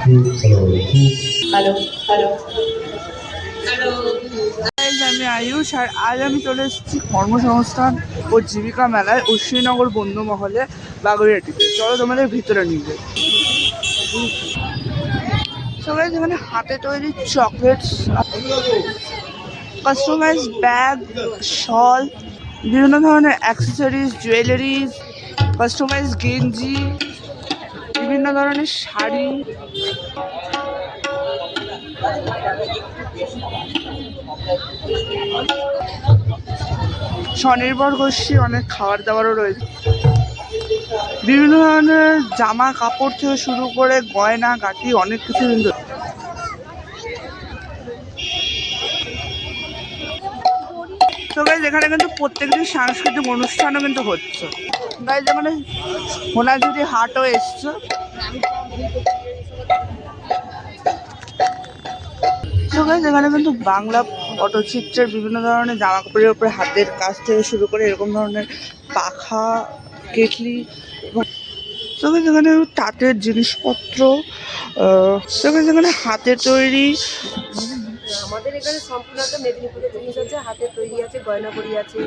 Hello hello. আমি আয়ুষ, আর আজ আমি চলে এসেছি কর্মসংস্থান ও জীবিকা মেলায় অশ্বিনীনগর বন্ধুমহলে বাগুইআটিতে। চলো তোমাদের ভিতরে নিয়ে যাই। সবাই যেখানে হাতে তৈরি চকলেটস, কাস্টমাইজ ব্যাগ, শল, বিভিন্ন ধরনের অ্যাক্সেসরিজ, জুয়েলারিজ, কাস্টমাইজ গেঞ্জি, বিভিন্ন ধরনের শাড়ি, স্বনির্ভর গোষ্ঠী অনেক খাবার দাবারও রয়েছে। বিভিন্ন ধরনের জামা কাপড় থেকে শুরু করে গয়না গাটি অনেক কিছু কিন্তু। তো গাইজ এখানে কিন্তু প্রত্যেকদিন সাংস্কৃতিক অনুষ্ঠানও কিন্তু হচ্ছে। গাইজ এখানে সোনাঝুরি হাটও এসছে। তো গাইজ এখানে কিন্তু বাংলা পটচিত্রের বিভিন্ন ধরনের জামা কাপড়ের উপরে হাতের কাজ থেকে শুরু করে এরকম ধরনের পাখা, কেটলি, তো গাইজ এখানে তাঁতের জিনিসপত্র, তো গাইজ এখানে হাতের তৈরি। আমাদের এখানে সম্পূর্ণ মেদিনীপুরের জিনিস আছে, হাতের তৈরি আছে, গয়না বড়ি আছে,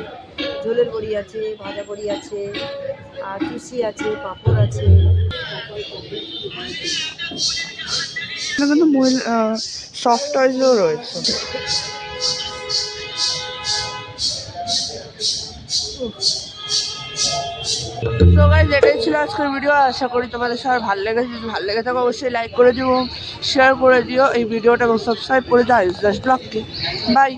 ঝোলের বড়ি আছে, ভাজা বড়ি আছে, আর টুসি আছে, পাঁপড় আছে। এখানে কিন্তু সফট টয়েসও রয়েছে। তো গাইজ এটাই ছিল আজকের ভিডিও। আশা করি তোমাদের সবার ভালো লেগেছে। যদি ভালো লেগে থাকে অবশ্যই লাইক করে দিও, শেয়ার করে দিও এই ভিডিওটা এবং সাবস্ক্রাইব করে দিও আয়ুষ দাস ব্লগকে। বাই।